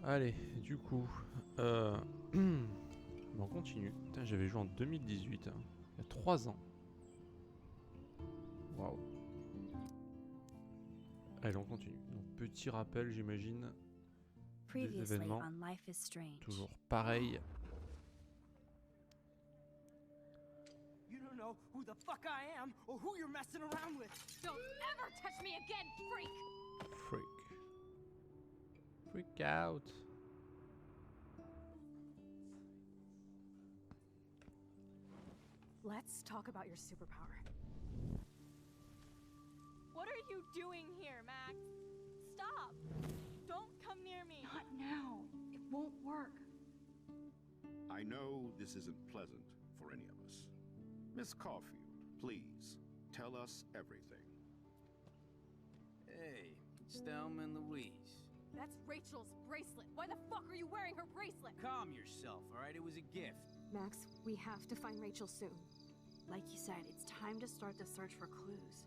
Allez, du coup, on continue. Putain, j'avais joué en 2018, hein, il y a 3 ans. Waouh. Allez, on continue. Donc, petit rappel, j'imagine, des événements. Toujours pareil. You don't know who the fuck I am or who you're messing around with. Don't ever touch me again, freak! Freak. Freak out. Let's talk about your superpower. What are you doing here, Max? Stop! Don't come near me! Not now. It won't work. I know this isn't pleasant for any of us. Miss Caulfield, please, tell us everything. Hey, it's Thelma and Louise. That's Rachel's bracelet. Why the fuck are you wearing her bracelet? Calm yourself, alright? It was a gift. Max, we have to find Rachel soon. Like you said, it's time to start the search for clues.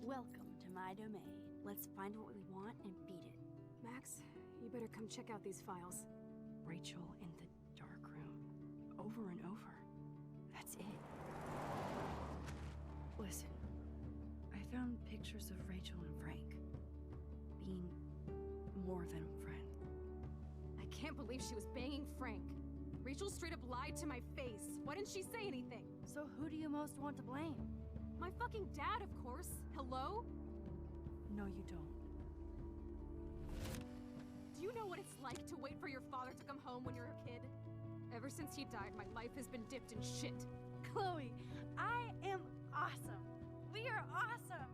Welcome to my domain. Let's find what we want and beat it. Max, you better come check out these files. Rachel in the dark room. Over and over. That's it. Listen, I found pictures of Rachel and Frank being more than a friend. I can't believe she was banging Frank. Rachel straight up lied to my face. Why didn't she say anything? So who do you most want to blame? My fucking dad, of course. Hello? No, you don't. Do you know what it's like to wait for your father to come home when you're a kid? Ever since he died, my life has been dipped in shit. Chloe, I am awesome. We are awesome.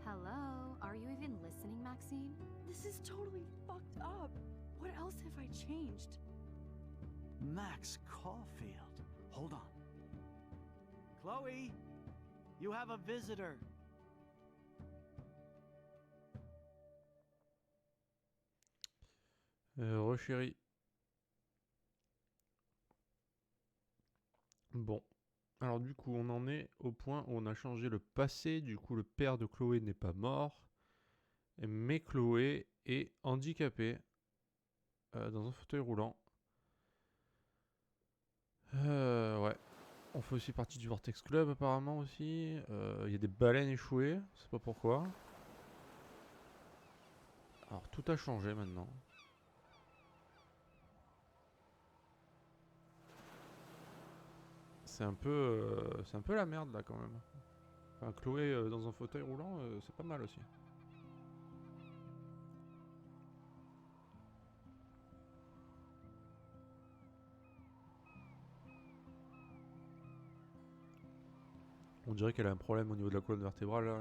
Hello? Are you even listening, Maxine? This is totally fucked up. What else have I changed? Max Caulfield. Hold on. Chloe, you have a visitor. Chérie. Bon. Alors du coup, on en est au point où on a changé le passé. Du coup, le père de Chloé n'est pas mort. Mais Chloé est handicapée. Dans un fauteuil roulant. Ouais. On fait aussi partie du Vortex Club apparemment aussi. Il y a des baleines échouées. Je sais pas pourquoi. Alors tout a changé maintenant. C'est un peu la merde là quand même. Enfin, Chloé dans un fauteuil roulant, c'est pas mal aussi. On dirait qu'elle a un problème au niveau de la colonne vertébrale là.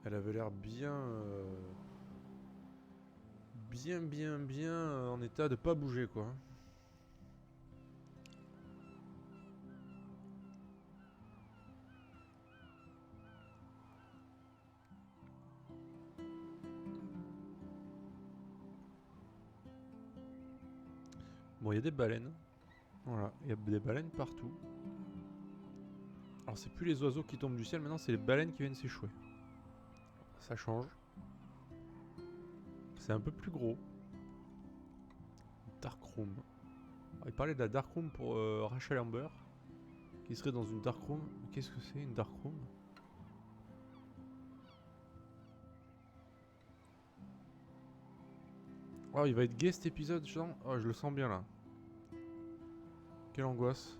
Elle avait l'air bien, bien en état de pas bouger quoi. Bon, il y a des baleines. Voilà, il y a des baleines partout. Alors c'est plus les oiseaux qui tombent du ciel, maintenant c'est les baleines qui viennent s'échouer. Ça change. C'est un peu plus gros. Dark Room. Alors, il parlait de la Dark Room pour Rachel Amber. Qui serait dans une Dark Room. Qu'est-ce que c'est une Dark Room? Oh, il va être gay cet épisode, genre. Oh, je le sens bien là. Quelle angoisse.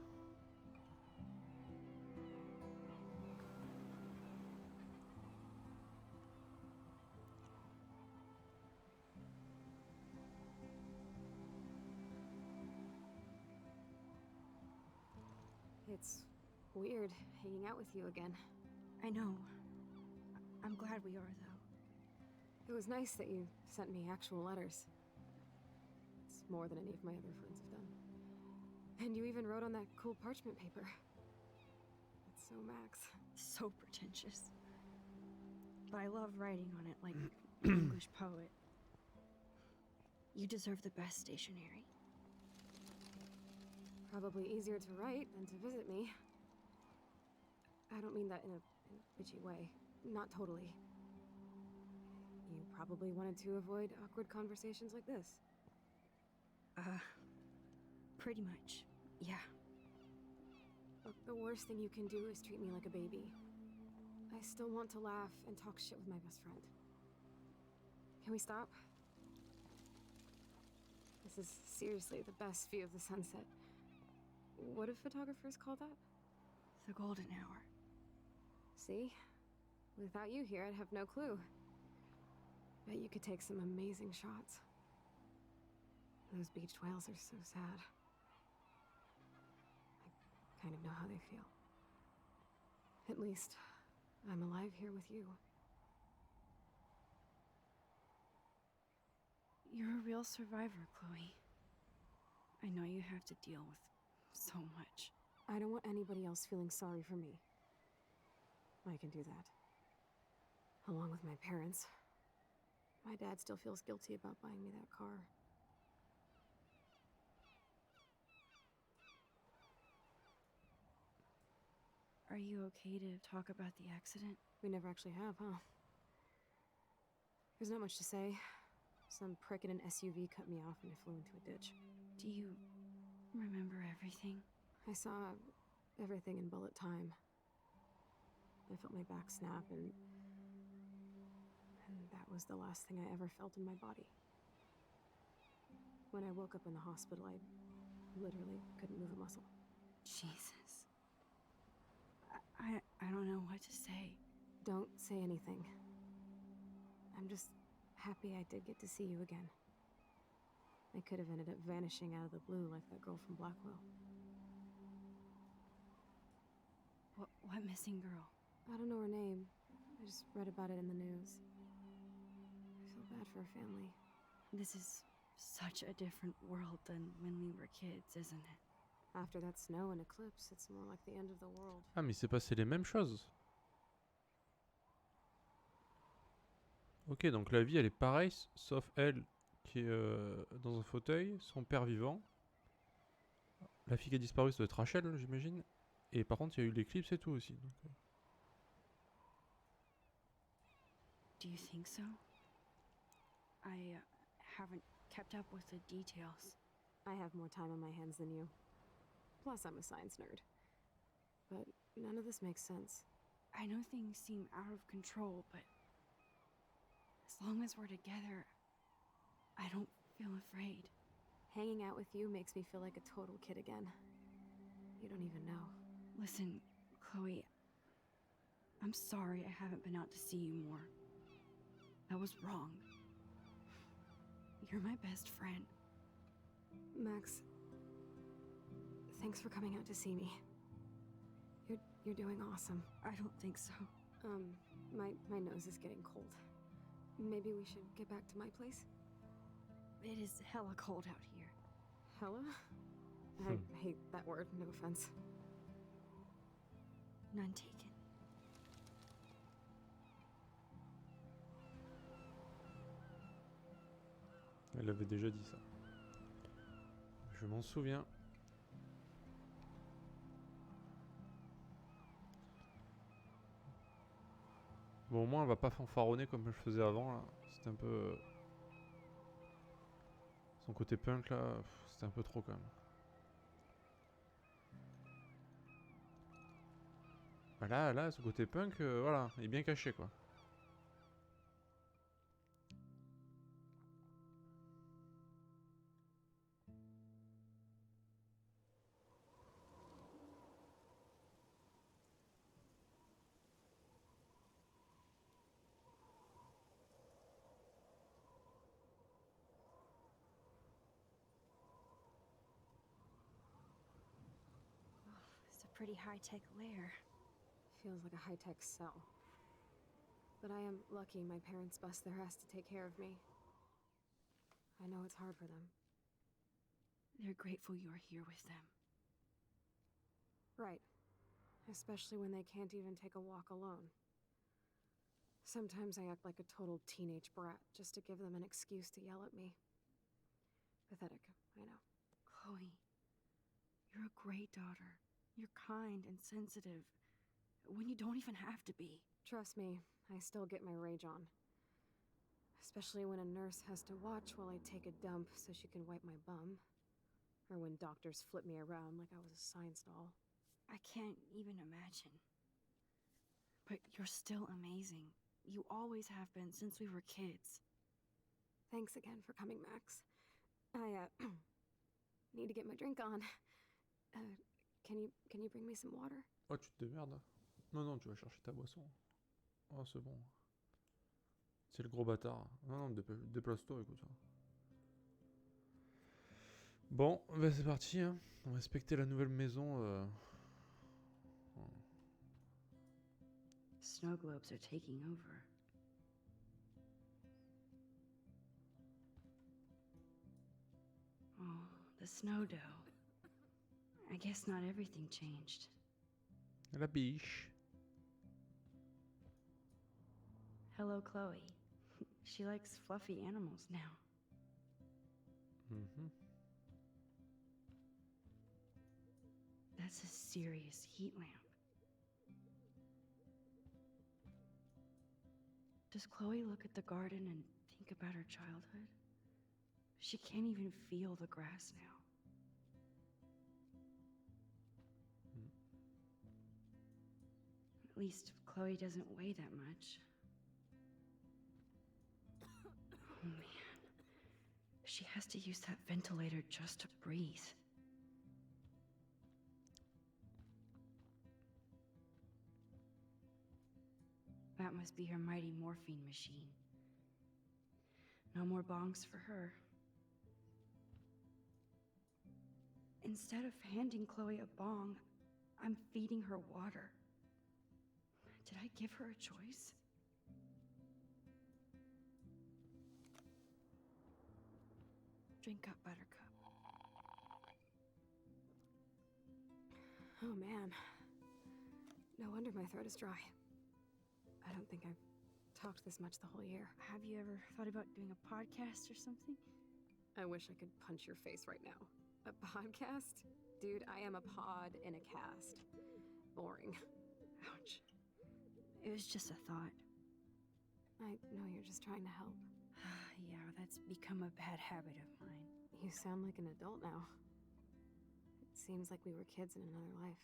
It's weird hanging out with you again. I know. I'm glad we are, though. It was nice that you sent me actual letters. It's more than any of my other friends have done. And you even wrote on that cool parchment paper. It's so Max. So pretentious. But I love writing on it like an English poet. You deserve the best stationery. Probably easier to write than to visit me. I don't mean that in a bitchy way. Not totally. probably wanted to avoid awkward conversations like this. Pretty much. Yeah. Look, the worst thing you can do is treat me like a baby. I still want to laugh and talk shit with my best friend. Can we stop? This is seriously the best view of the sunset. What do photographers call that? The golden hour. See? Without you here, I'd have no clue. Bet you could take some amazing shots. Those beached whales are so sad. I kind of know how they feel. At least, I'm alive here with you. You're a real survivor, Chloe. I know you have to deal with so much. I don't want anybody else feeling sorry for me. I can do that. Along with my parents. My dad still feels guilty about buying me that car. Are you okay to talk about the accident? We never actually have, huh? There's not much to say. Some prick in an SUV cut me off and I flew into a ditch. Do you remember everything? I saw everything in bullet time. I felt my back snap and that was the last thing I ever felt in my body. When I woke up in the hospital, I literally couldn't move a muscle. Jesus. I don't know what to say. Don't say anything. I'm just happy I did get to see you again. I could have ended up vanishing out of the blue like that girl from Blackwell. What missing girl? I don't know her name. I just read about it in the news. I feel bad for her family. This is such a different world than when we were kids, isn't it? After that snow and eclipse, it's more like the end of the world. Ah, mais c'est passé les mêmes choses. Ok, donc la vie elle est pareille, sauf elle qui est dans un fauteuil, son père vivant. La fille qui a disparu, ça doit être Rachel, j'imagine. Et par contre, il y a eu l'éclipse et tout aussi. Donc, Do you think so? I haven't kept up with the details. I have more time on my hands than you. Plus, I'm a science nerd. But none of this makes sense. I know things seem out of control, but as long as we're together, I don't feel afraid. Hanging out with you makes me feel like a total kid again. You don't even know. Listen, Chloe, I'm sorry I haven't been out to see you more. That was wrong. You're my best friend. Max, thanks for coming out to see me. You're doing awesome. I don't think so. My nose is getting cold. Maybe we should get back to my place? It is hella cold out here. Hella? I hate that word, no offense. None taken. elle avait déjà dit ça. Je m'en souviens. Bon, au moins, elle va pas fanfaronner comme je faisais avant, là. C'était un peu... Son côté punk, là, c'était un peu trop, quand même. Bah là, ce côté punk, voilà, il est bien caché, quoi. It's a pretty high-tech lair. Feels like a high-tech cell. But I am lucky my parents bust their ass to take care of me. I know it's hard for them. They're grateful you're here with them. Right. Especially when they can't even take a walk alone. Sometimes I act like a total teenage brat just to give them an excuse to yell at me. Pathetic, I know. Chloe, you're a great daughter. You're kind and sensitive when you don't even have to be. Trust me, I still get my rage on. Especially when a nurse has to watch while I take a dump so she can wipe my bum. Or when doctors flip me around like I was a science doll. I can't even imagine. But you're still amazing. You always have been since we were kids. Thanks again for coming, Max. I, need to get my drink on. Can you bring me some water? Oh, tu te démerdes. Non, non, tu vas chercher ta boisson. Oh, c'est bon. C'est le gros bâtard. Non, non, déplace-toi, écoute. Bon, bah c'est parti, hein. On va inspecter la nouvelle maison. Snow globes are taking over. Oh, the snow dough. I guess not everything changed. La biche. Hello, Chloe. She likes fluffy animals now. Mhm. That's a serious heat lamp. Does Chloe look at the garden and think about her childhood? She can't even feel the grass now. At least Chloe doesn't weigh that much. Oh man. She has to use that ventilator just to breathe. That must be her mighty morphine machine. No more bongs for her. Instead of handing Chloe a bong, I'm feeding her water. Did I give her a choice? Drink up, Buttercup. Oh man. No wonder my throat is dry. I don't think I've talked this much the whole year. Have you ever thought about doing a podcast or something? I wish I could punch your face right now. A podcast? Dude, I am a pod in a cast. Boring. Ouch. It was just a thought. I know you're just trying to help. Yeah, that's become a bad habit of mine. You sound like an adult now. It seems like we were kids in another life.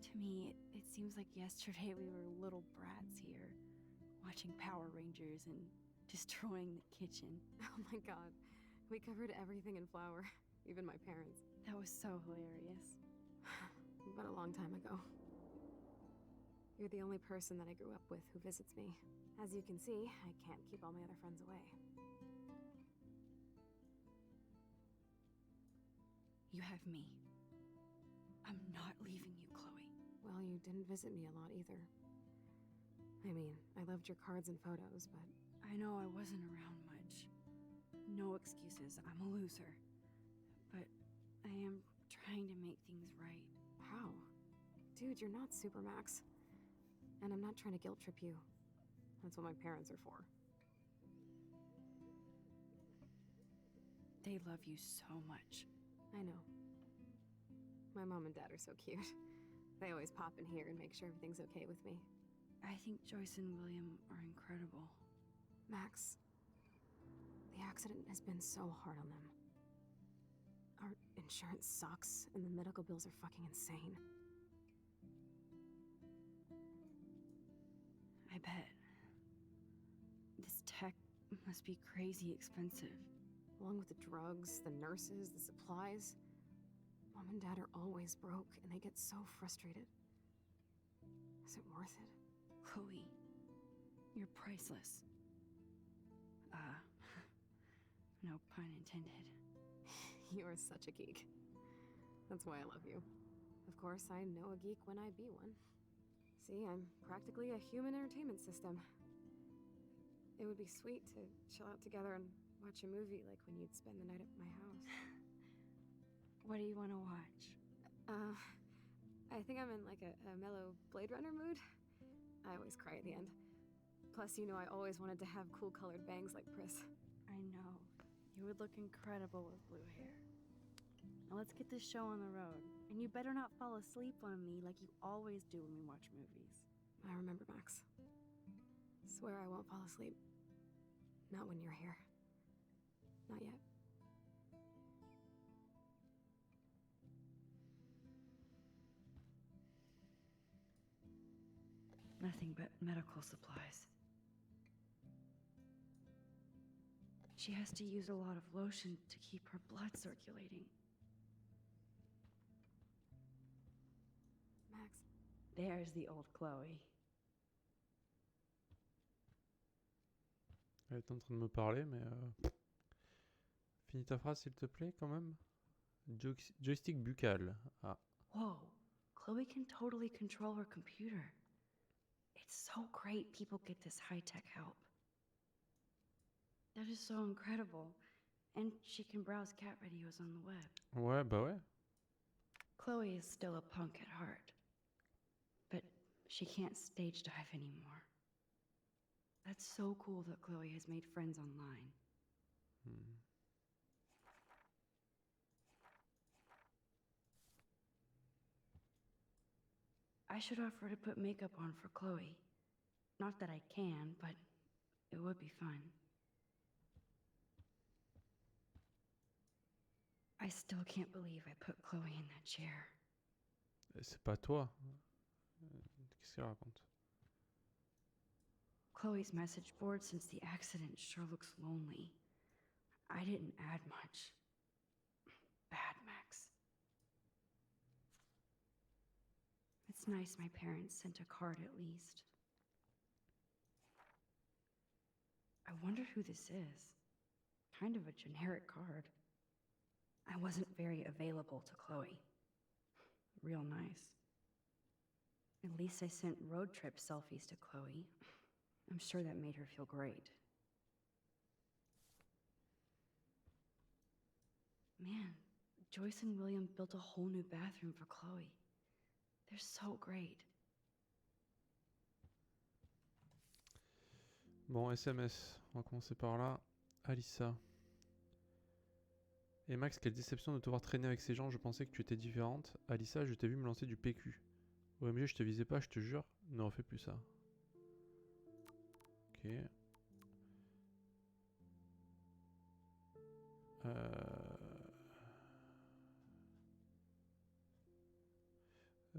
To me, it seems like yesterday we were little brats here, watching Power Rangers and destroying the kitchen. Oh my god. We covered everything in flour. Even my parents. That was so hilarious. But a long time ago. You're the only person that I grew up with who visits me. As you can see, I can't keep all my other friends away. You have me. I'm not leaving you, Chloe. Well, you didn't visit me a lot either. I mean, I loved your cards and photos, but... I know I wasn't around much. No excuses, I'm a loser. But I am trying to make things right. How? Dude, you're not Supermax. And I'm not trying to guilt trip you. That's what my parents are for. They love you so much. I know. My mom and dad are so cute. They always pop in here and make sure everything's okay with me. I think Joyce and William are incredible. Max, the accident has been so hard on them. Our insurance sucks, and the medical bills are fucking insane. I bet. This tech must be crazy expensive. Along with the drugs, the nurses, the supplies. Mom and Dad are always broke, and they get so frustrated. Is it worth it? Chloe, you're priceless. No pun intended. You are such a geek. That's why I love you. Of course, I know a geek when I be one. See, I'm practically a human entertainment system. It would be sweet to chill out together and watch a movie like when you'd spend the night at my house. What do you want to watch? I think I'm in like a mellow Blade Runner mood. I always cry at the end. Plus, you know I always wanted to have cool colored bangs like Pris. I know. You would look incredible with blue hair. Now let's get this show on the road. And you better not fall asleep on me like you always do when we watch movies. I remember, Max. Swear I won't fall asleep. Not when you're here. Not yet. Nothing but medical supplies. She has to use a lot of lotion to keep her blood circulating. Max. There's the old Chloe. Elle est en train de me parler, mais... Finis ta phrase, s'il te plaît, quand même. Joystick buccal. Ah. Whoa, Chloe can totally control her computer. It's so great people get this high-tech help. That is so incredible. And she can browse cat videos on the web. Ouais, bah ouais. Chloe is still a punk at heart. But she can't stage dive anymore. That's so cool that Chloe has made friends online. Hmm. I should offer to put makeup on for Chloe. Not that I can, but it would be fun. I still can't believe I put Chloe in that chair. C'est pas toi. Qu'est-ce qu'elle raconte? Chloe's message board since the accident sure looks lonely. I didn't add much. Bad, Max. It's nice my parents sent a card at least. I wonder who this is. Kind of a generic card. I wasn't very available to Chloe. Real nice. At least I sent road trip selfies to Chloe. I'm sure that made her feel great. Man, Joyce and William built a whole new bathroom for Chloe. They're so great. Bon, SMS. On va commencer par là. Alyssa. Et Max, quelle déception de te voir traîner avec ces gens. Je pensais que tu étais différente. Alyssa, je t'ai vu me lancer du PQ. OMG, je te visais pas, je te jure. Ne refais plus ça. Ok.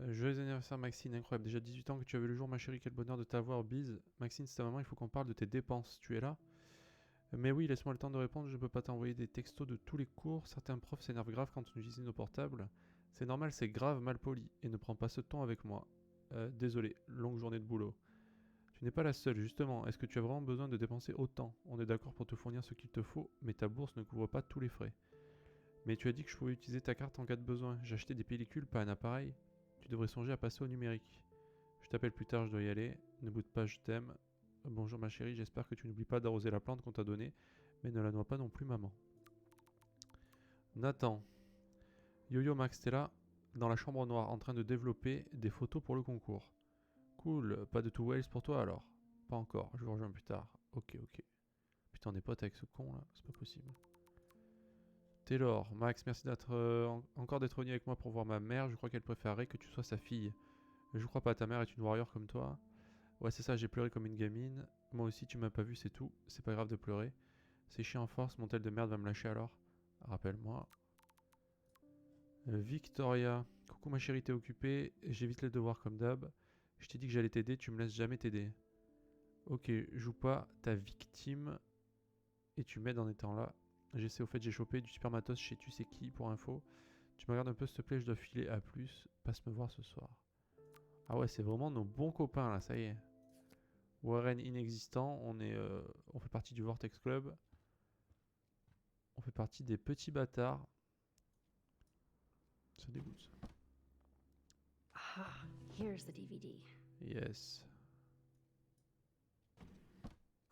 Joyeux anniversaire Maxine, incroyable. Déjà 18 ans que tu avais le jour, ma chérie, quel bonheur de t'avoir. Bise. Maxine, c'est ta maman, il faut qu'on parle de tes dépenses. Tu es là? Mais oui, laisse-moi le temps de répondre, je peux pas t'envoyer des textos de tous les cours. Certains profs s'énervent grave quand on utilise nos portables. C'est normal, c'est grave mal poli. Et ne prends pas ce ton avec moi. Désolé, longue journée de boulot. Tu n'es pas la seule, justement. Est-ce que tu as vraiment besoin de dépenser autant? On est d'accord pour te fournir ce qu'il te faut, mais ta bourse ne couvre pas tous les frais. Mais tu as dit que je pouvais utiliser ta carte en cas de besoin. J'ai acheté des pellicules, pas un appareil. Tu devrais songer à passer au numérique. Je t'appelle plus tard, je dois y aller. Ne boude pas, je t'aime. Bonjour ma chérie, j'espère que tu n'oublies pas d'arroser la plante qu'on t'a donnée, mais ne la noie pas non plus maman. Nathan. Yo-yo Max, t'es là dans la chambre noire en train de développer des photos pour le concours. Cool, pas de two Wales pour toi alors? Pas encore, je vous rejoins plus tard. Ok. Putain, on est potes avec ce con là, c'est pas possible. Taylor, Max, merci d'être encore d'être venu avec moi pour voir ma mère. Je crois qu'elle préférerait que tu sois sa fille. Je crois pas, ta mère est une warrior comme toi. Ouais, c'est ça, j'ai pleuré comme une gamine. Moi aussi, tu m'as pas vu, c'est tout. C'est pas grave de pleurer. C'est chiant en force, mon tel de merde va me lâcher alors. Rappelle-moi. Victoria. Coucou ma chérie, t'es occupée. J'évite les devoirs comme d'hab. Je t'ai dit que j'allais t'aider, tu me laisses jamais t'aider. Ok, joue pas ta victime. Et tu m'aides en étant là. J'essaie, au fait, j'ai chopé du super matos chez tu sais qui pour info. Tu me regardes un peu s'il te plaît, je dois filer à plus. Passe me voir ce soir. Ah ouais, c'est vraiment nos bons copains là, ça y est. Warren inexistant, on fait partie du Vortex Club. On fait partie des petits bâtards. Ça dégoûte. Ah, here's the DVD. Yes.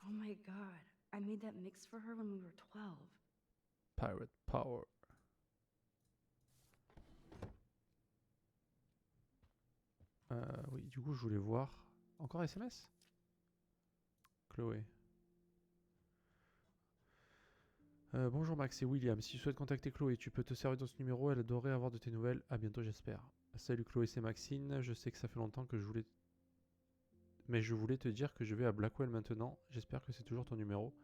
Oh my god, I made that mix for her when we were 12. Pirate Power. Oui, du coup, je voulais voir. Encore SMS? Chloé. Bonjour Max, c'est William. Si tu souhaites contacter Chloé, tu peux te servir dans ce numéro. Elle adorerait avoir de tes nouvelles. À bientôt, j'espère. Salut Chloé, c'est Maxine. Je sais que ça fait longtemps que je voulais Mais je voulais te dire que je vais à Blackwell maintenant. J'espère que c'est toujours ton numéro.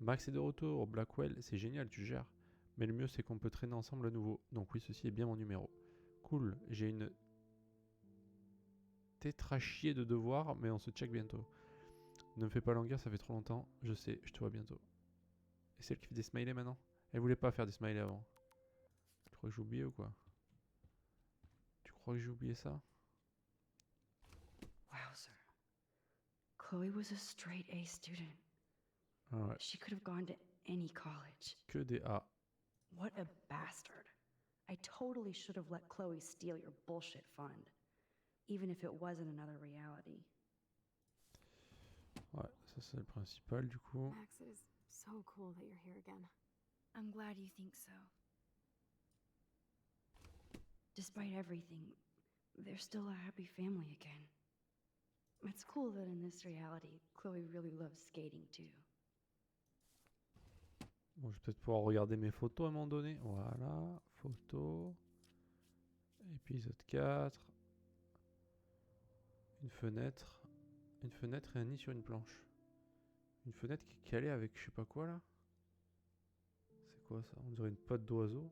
Max est de retour. Blackwell, c'est génial, tu gères. Mais le mieux, c'est qu'on peut traîner ensemble à nouveau. Donc oui, ceci est bien mon numéro. Cool, j'ai une tétrachier de devoirs, mais on se check bientôt. Ne me fais pas languir, ça fait trop longtemps. Je sais, je te vois bientôt. Et celle qui fait des smileys maintenant? Elle voulait pas faire des smileys avant. Tu crois que j'ai oublié ou quoi? Tu crois que j'ai oublié ça? Wowzer. Chloe was a straight A student. Ah ouais, She could have gone to any college. que des A. What a bastard. I totally should have let Chloe steal your bullshit fund, even if it wasn't another reality. Ouais, ça c'est le principal du coup. Max, it is so cool that you're here again. I'm glad you think so. Despite everything, they're still a happy family again. It's cool that in this reality, Chloe really loves skating too. Bon, je vais peut-être pouvoir regarder mes photos à un moment donné. Voilà, photos. Épisode 4. Une fenêtre. Une fenêtre et un nid sur une planche. Une fenêtre qui est calée avec je sais pas quoi là. C'est quoi ça? On dirait une patte d'oiseau.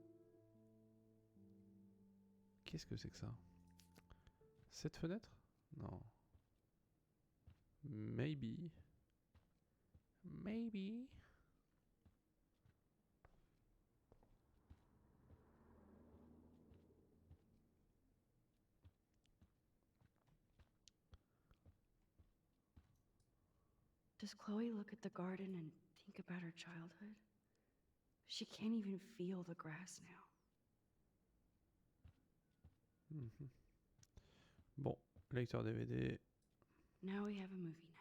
Qu'est-ce que c'est que ça? Cette fenêtre? Non. Maybe. Maybe. Does Chloe look at the garden and think about her childhood? She can't even feel the grass now. Mhm. Bon, lecteur DVD. Now we have a movie night.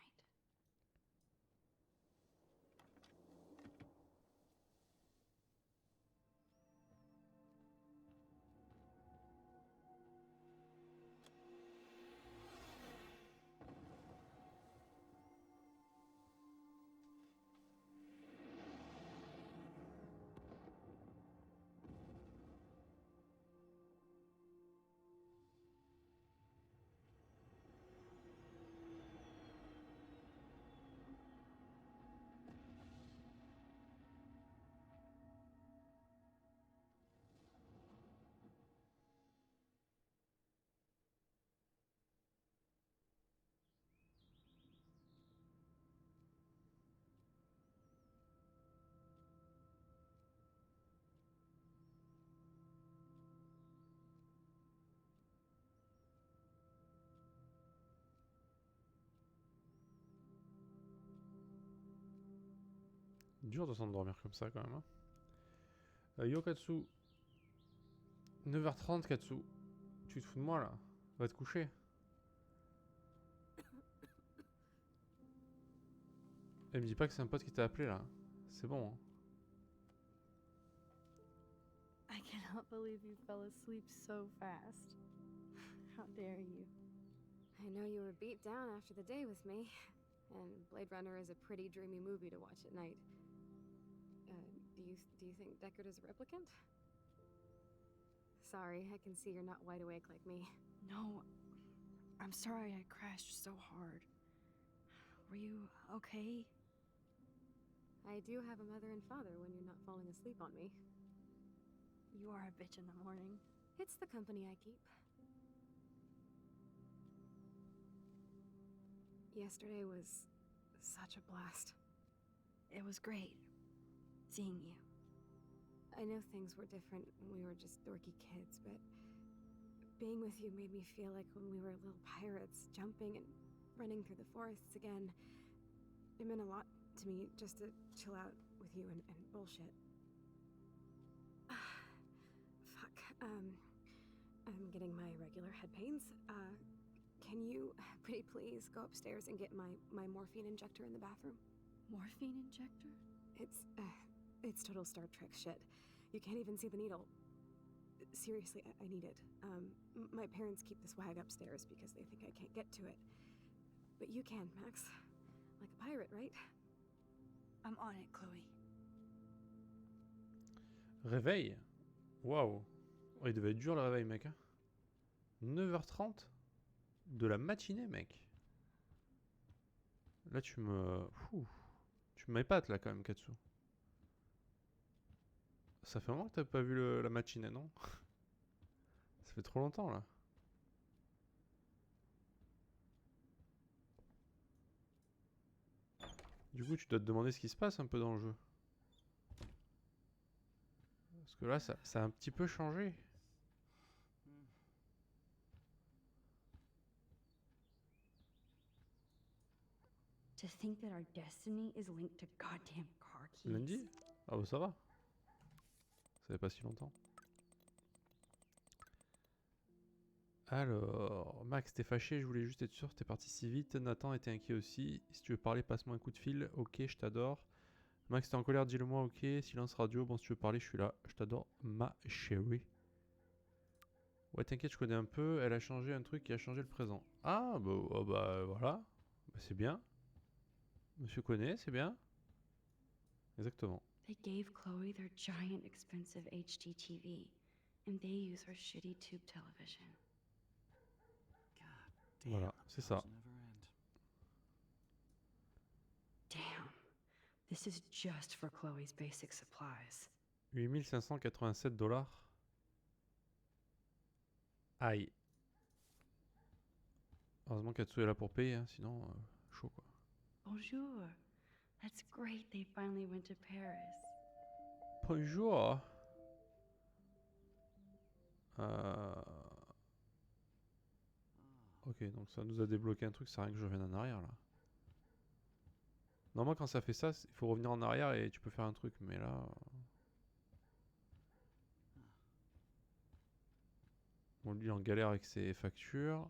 Dur de s'endormir comme ça quand même. Hein. Yo Katsu. 9h30 Katsu. Tu te fous de moi là? Va te coucher. Elle me dit pas que c'est un pote qui t'a appelé là. C'est bon. Hein. I cannot believe you fell asleep so fast. How dare you? I know you were beat down after the day with me, and Blade Runner is a pretty dreamy movie to watch at night. Do you think Deckard is a replicant? Sorry, I can see you're not wide awake like me. No, I'm sorry I crashed so hard. Were you okay? I do have a mother and father when you're not falling asleep on me. You are a bitch in the morning. It's the company I keep. Yesterday was such a blast. It was great seeing you. I know things were different when we were just dorky kids, but being with you made me feel like when we were little pirates, jumping and running through the forests again. It meant a lot to me just to chill out with you and bullshit. Fuck. I'm getting my regular head pains. Can you, pretty please, go upstairs and get my morphine injector in the bathroom? Morphine injector? It's total Star Trek shit. You can't even see the needle. Seriously, I need it. My parents keep this wag upstairs because they think I can't get to it. But you can, Max. Like a pirate, right? I'm on it, Chloe. Réveil. Waouh. Oh, il devait être dur le réveil, mec. Hein. 9h30 de la matinée, mec. Là, tu me... Fou. Tu m'épates, là, quand même, Katsu. Ça fait un moment que t'as pas vu la matinée, non? Ça fait trop longtemps, là. Du coup, tu dois te demander ce qui se passe un peu dans le jeu. Parce que là, ça a un petit peu changé. To think that our destiny is linked to goddamn car keys. Lundi? Ah bah ça va. Ça fait pas si longtemps. Alors, Max, t'es fâché, je voulais juste être sûr, t'es parti si vite. Nathan était inquiet aussi. Si tu veux parler, passe-moi un coup de fil. Ok, je t'adore. Max, t'es en colère, dis-le-moi, ok. Silence radio, bon, si tu veux parler, je suis là. Je t'adore, ma chérie. Ouais, t'inquiète, je connais un peu. Elle a changé un truc qui a changé le présent. Ah, bah, oh, bah voilà. Bah, c'est bien. Monsieur connaît, c'est bien. Exactement. They gave Chloe their giant expensive HD TV, and they use her shitty tube television. Voilà, c'est ça. Damn. This is just for Chloe's basic supplies. 8587 $. Aïe. Heureusement Katsu est là pour payer, hein, sinon, chaud quoi. Bonjour. That's great they finally went to Paris. Bonjour. Ok, donc ça nous a débloqué un truc, c'est rien que je revienne en arrière là. Normalement quand ça fait ça, il faut revenir en arrière et tu peux faire un truc, mais là... Bon, lui il est en galère avec ses factures.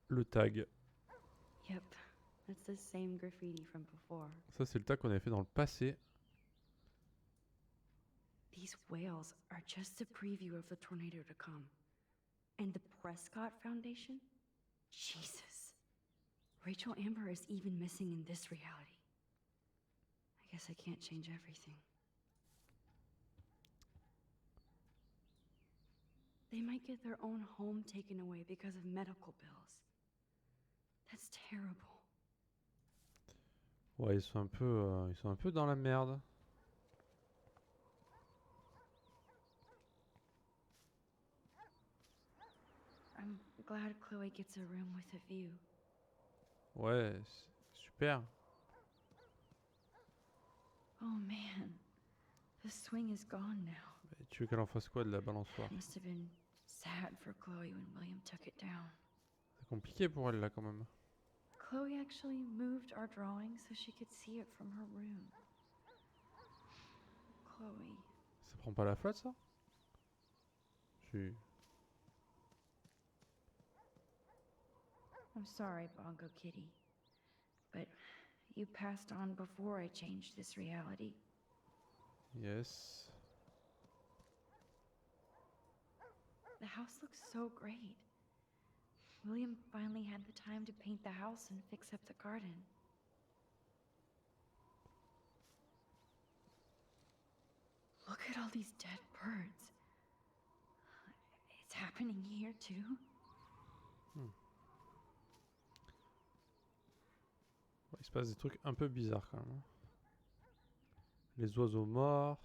Le tag. Yep, that's the same graffiti from before. Ça c'est le tag qu'on avait fait dans le passé. These whales are just a preview of the tornado to come. And the Prescott Foundation? Jesus. Rachel Amber is even missing in this reality. I guess I can't change everything. They might get their own home taken away because of medical bills. That's terrible. Ouais, ils sont un peu dans la merde. I'm glad Chloe gets a room with a view. Ouais, super. Oh man, the swing is gone now. Et tu veux qu'elle en fasse quoi de la balançoire? Must have been sad for Chloe when William took it down. C'est compliqué pour elle là quand même. Chloe actually moved our drawing so she could see it from her room. Chloe. Ça prend pas la flotte ça? Si. I'm sorry, Bongo Kitty, but you passed on before I changed this reality. Yes. The house looks so great. William finally had the time to paint the house and fix up the garden. Look at all these dead birds. It's happening here too. Ouais, il se passe des trucs un peu bizarres quand même. Les oiseaux morts,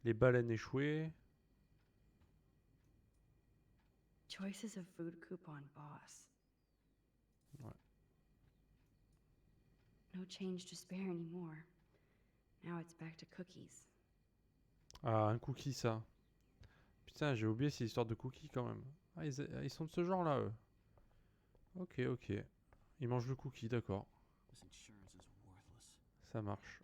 les baleines échouées. Choice is a food coupon boss. Ouais. No change to spare anymore. Now it's back to cookies. Ah, un cookie ça. Putain, j'ai oublié ces histoires de cookies quand même. Ah, ils sont de ce genre là eux. Ok, ok. Ils mangent le cookie, d'accord. Ça marche.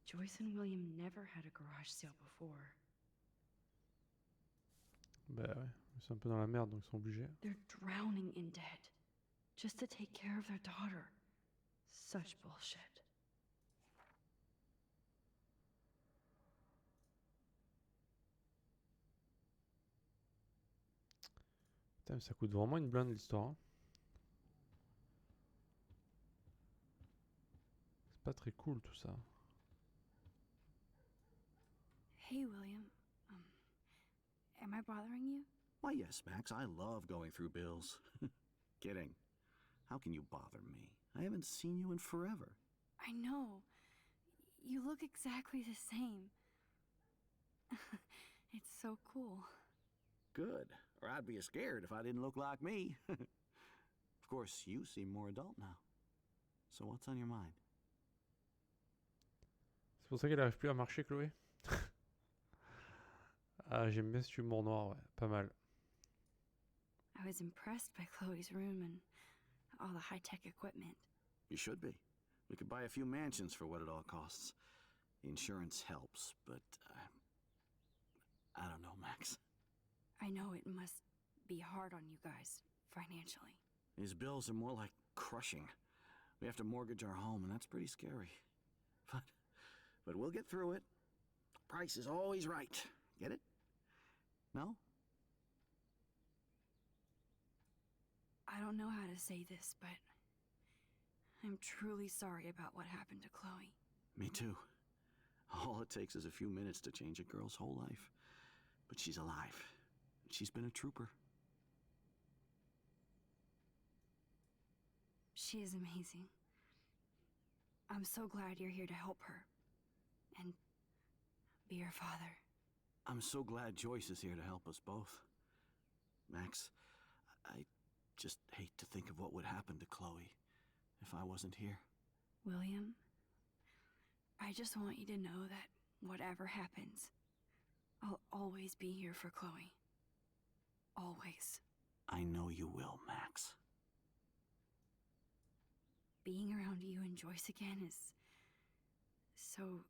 Joyce and William never had a garage sale before. Bah ouais, ils sont un peu dans la merde donc ils sont obligés. They're drowning in debt just to take care of their daughter. Such bullshit. Putain, mais ça coûte vraiment une blinde l'histoire. Hein. C'est pas très cool tout ça. Hey, William. Am I bothering you? Why, yes, Max, I love going through bills. Kidding. How can you bother me? I haven't seen you in forever. I know. You look exactly the same. It's so cool. Good. Or I'd be scared if I didn't look like me. Of course, you seem more adult now. So what's on your mind? C'est pour ça qu'elle arrive plus à marcher, Chloé. Ah, j'aime bien cet humour noir, ouais. Pas mal. I was impressed by Chloe's room and all the high-tech equipment. You should be. We could buy a few mansions for what it all costs. The insurance helps, but I don't know, Max. I know it must be hard on you guys, financially. These bills are more like crushing. We have to mortgage our home, and that's pretty scary. But we'll get through it. Price is always right. Get it? No? I don't know how to say this, but I'm truly sorry about what happened to Chloe. Me too. All it takes is a few minutes to change a girl's whole life. But she's alive. She's been a trooper. She is amazing. I'm so glad you're here to help her. And be her father. I'm so glad Joyce is here to help us both. Max, I just hate to think of what would happen to Chloe if I wasn't here. William, I just want you to know that whatever happens, I'll always be here for Chloe. Always. I know you will, Max. Being around you and Joyce again is so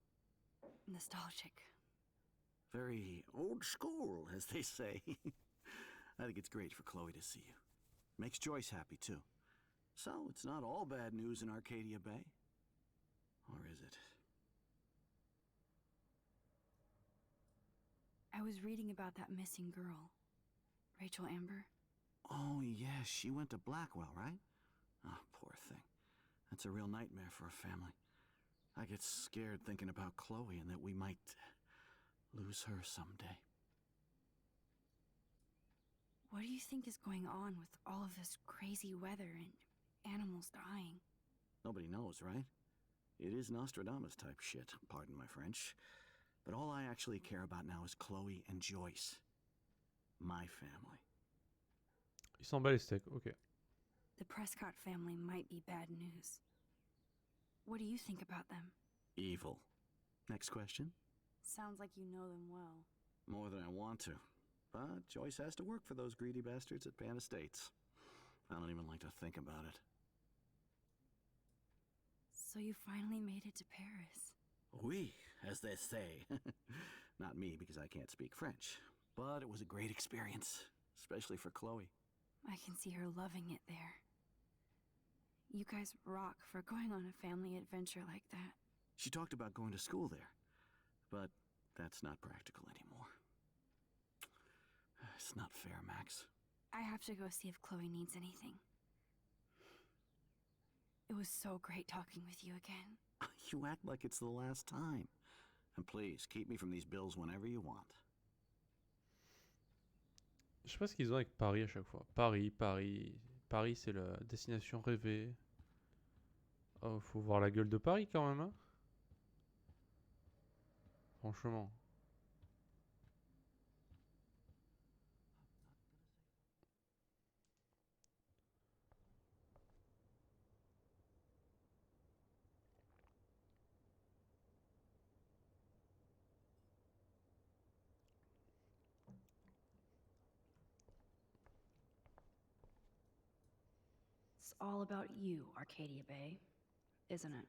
nostalgic. Very old school, as they say. I think it's great for Chloe to see you. Makes Joyce happy, too. So, it's not all bad news in Arcadia Bay. Or is it? I was reading about that missing girl, Rachel Amber. Oh, yes, she went to Blackwell, right? Oh, poor thing. That's a real nightmare for a family. I get scared thinking about Chloe and that we might lose her someday. What do you think is going on with all of this crazy weather and animals dying? Nobody knows, right? It is Nostradamus type shit, pardon my French. But all I actually care about now is Chloe and Joyce. My family. Il s'en bat les steaks, ok. The Prescott family might be bad news. What do you think about them? Evil. Next question? Sounds like you know them well. More than I want to. But Joyce has to work for those greedy bastards at Pan Estates. I don't even like to think about it. So you finally made it to Paris. Oui, as they say. Not me, because I can't speak French. But it was a great experience, especially for Chloe. I can see her loving it there. You guys rock for going on a family adventure like that. She talked about going to school there, but that's not practical anymore. It's not fair, Max. I have to go see if Chloe needs anything. It was so great talking with you again. You act like it's the last time. And please, keep me from these bills whenever you want. Je sais pas ce qu'ils ont avec Paris à chaque fois. Paris, Paris. Paris, c'est la destination rêvée. Oh, faut voir la gueule de Paris quand même, hein. Franchement. It's all about you, Arcadia Bay, isn't it?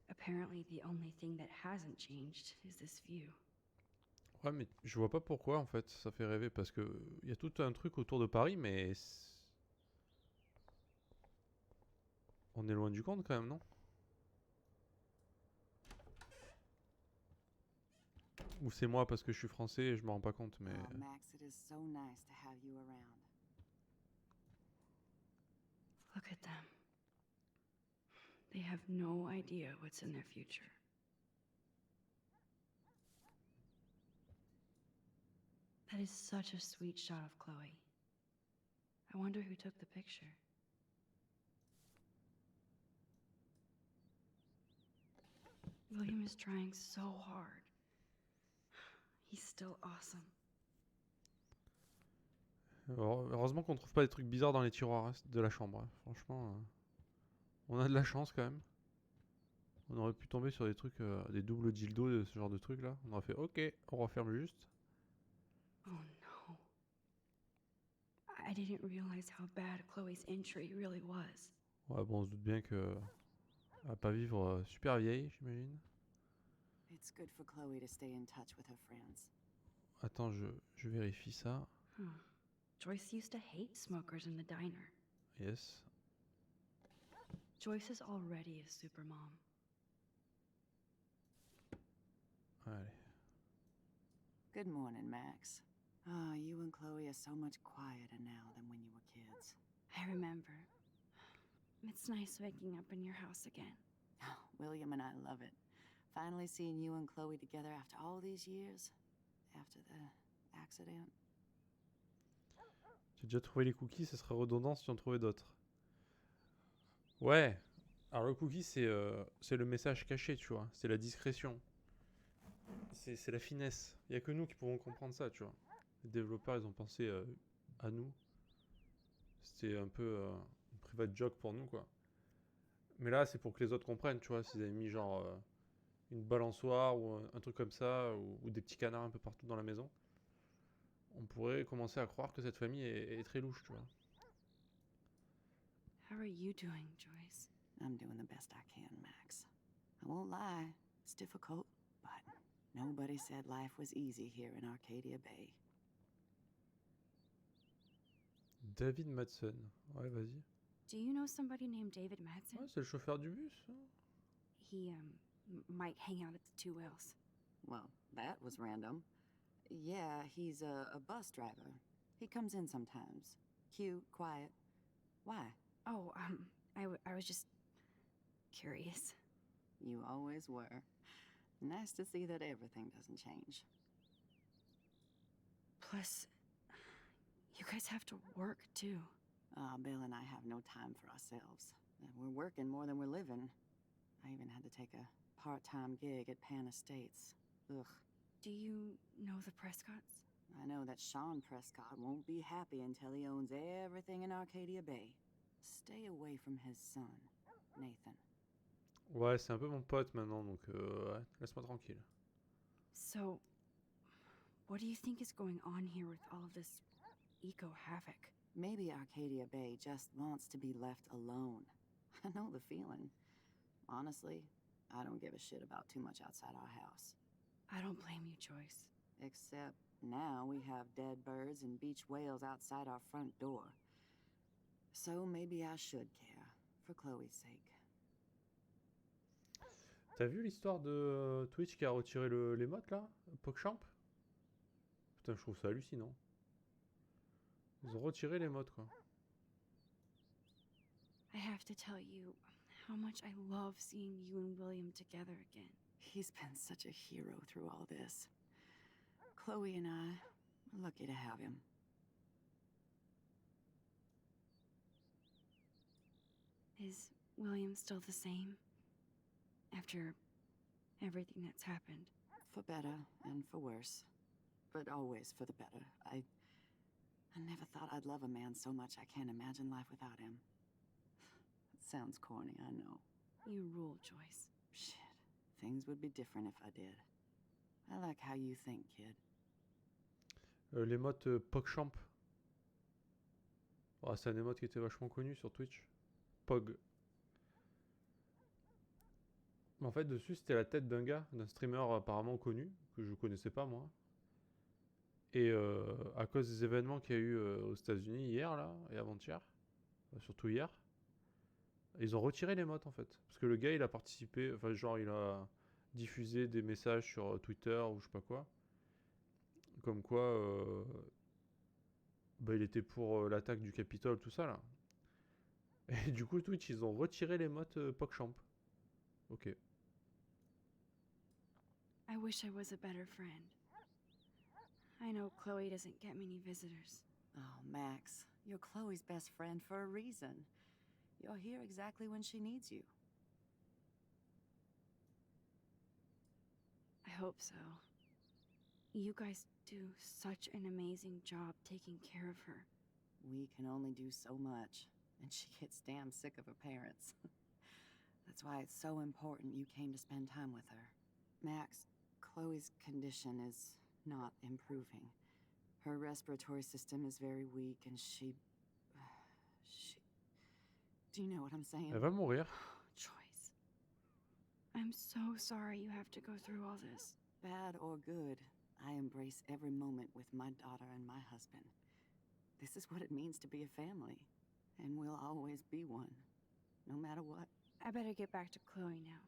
Apparently, the only thing that hasn't changed is this view. Ouais, mais je vois pas pourquoi en fait ça fait rêver parce que il y a tout un truc autour de Paris, mais on est loin du compte quand même, non? Ou c'est moi parce que je suis français et je me rends pas compte, mais Oh, Max, it is so nice to have you around. Look at them. They have no idea what's in their future. That is such a sweet shot of Chloe. I wonder who took the picture. William is trying so hard. He's still awesome. Heureusement qu'on trouve pas des trucs bizarres dans les tiroirs de la chambre. Hein. Franchement, on a de la chance quand même. On aurait pu tomber sur des trucs, des doubles dildos, ce genre de trucs là. On aurait fait ok, on referme juste. Oh no. I didn't realize how bad Chloe's injury really was. Ouais, bon, on se doute bien que elle va pas vivre super vieille, j'imagine. It's good for Chloe to stay in touch with her friends. Attends, je vérifie ça. Joyce used to hate smokers in the diner. Yes. Joyce is already a super mom. Allez. Good morning, Max. Oh, you and Chloe are so much quieter now than when you were kids. I remember. It's nice waking up in your house again. Oh, William and I love it. Finally seeing you and Chloe together after all these years. After the accident. J'ai déjà trouvé les cookies, ce serait redondant si j'en trouvais d'autres. Ouais. Alors le cookie, c'est le message caché, tu vois. C'est la discrétion. C'est la finesse. Il n'y a que nous qui pouvons comprendre ça, tu vois. Les développeurs, ils ont pensé à nous. C'était un peu un private joke pour nous, quoi. Mais là, c'est pour que les autres comprennent, tu vois. S'ils avaient mis genre une balançoire ou un truc comme ça, ou des petits canards un peu partout dans la maison, on pourrait commencer à croire que cette famille est très louche, tu vois. How are you doing, Joyce? I'm doing the best I can, Max. I won't lie, it's difficult, but nobody said life was easy here in Arcadia Bay. David Madsen. Ouais, vas-y. Do you know somebody named David Madsen? Ouais, c'est le chauffeur du bus. Hein. He, might hang out at the Two Whales. Well, that was random. Yeah, he's a bus driver. He comes in sometimes. Cute, quiet. Why? Oh, I was just curious. You always were. Nice to see that everything doesn't change. Plus, you guys have to work, too. Bill and I have no time for ourselves. We're working more than we're living. I even had to take a part-time gig at Pan Estates. Ugh. Do you know the Prescotts? I know that Sean Prescott won't be happy until he owns everything in Arcadia Bay. Stay away from his son, Nathan. Ouais, c'est un peu mon pote maintenant, donc ouais, laisse-moi tranquille. So, what do you think is going on here with all of this eco-havoc? Maybe Arcadia Bay just wants to be left alone. I know the feeling. Honestly, I don't give a shit about too much outside our house. I don't blame you, Joyce. Except now we have dead birds and beach whales outside our front door. So maybe I should care, for Chloe's sake. T'as vu l'histoire de Twitch qui a retiré les mods là, PogChamp? Putain, je trouve ça hallucinant. Ils ont retiré les mods, quoi. I have to tell you how much I love seeing you and William together again. He's been such a hero through all this. Chloe and I are lucky to have him. Is William still the same? After everything that's happened? For better and for worse. But always for the better. I never thought I'd love a man so much I can't imagine life without him. It sounds corny, I know. You rule, Joyce. Shit. Things would be different if I did. I like how you think, kid. Les mods PogChamp. Oh, c'est un emote qui était vachement connu sur Twitch. Pog. En fait, dessus, c'était la tête d'un gars, d'un streamer apparemment connu, que je connaissais pas moi. Et à cause des événements qu'il y a eu aux États-Unis hier, là, et avant-hier, surtout hier, ils ont retiré les mods en fait. Parce que le gars, il a participé, enfin, genre, il a diffusé des messages sur Twitter ou je sais pas quoi. Comme quoi, bah, il était pour l'attaque du Capitole, tout ça là. Et du coup, Twitch, ils ont retiré les mods PogChamp. Ok. I wish I was a better friend. I know Chloe doesn't get many visitors. Oh, Max, you're Chloe's best friend for a reason. You're here exactly when she needs you. I hope so. You guys do such an amazing job taking care of her. We can only do so much, and she gets damn sick of her parents. That's why it's so important you came to spend time with her. Max, Chloe's condition is not improving. Her respiratory system is very weak, and she... Do you know what I'm saying? Elle va mourir. Joyce. I'm so sorry you have to go through all this. Bad or good, I embrace every moment with my daughter and my husband. This is what it means to be a family, and we'll always be one, no matter what. I better get back to Chloe now.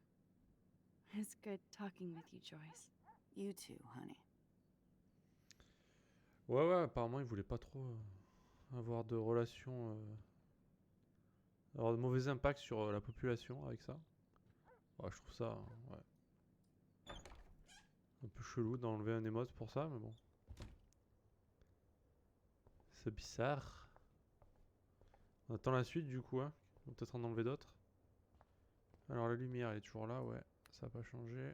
It's good talking with you, Joyce. You too, honey. Ouais, apparemment, il voulait pas trop avoir de relations... avoir de mauvais impacts sur la population avec ça. Ouais, je trouve ça... ouais. Un peu chelou d'enlever un émote pour ça, mais bon. C'est bizarre. On attend la suite du coup, hein. On va peut-être en enlever d'autres. Alors la lumière, elle est toujours là, ouais. Ça n'a pas changé.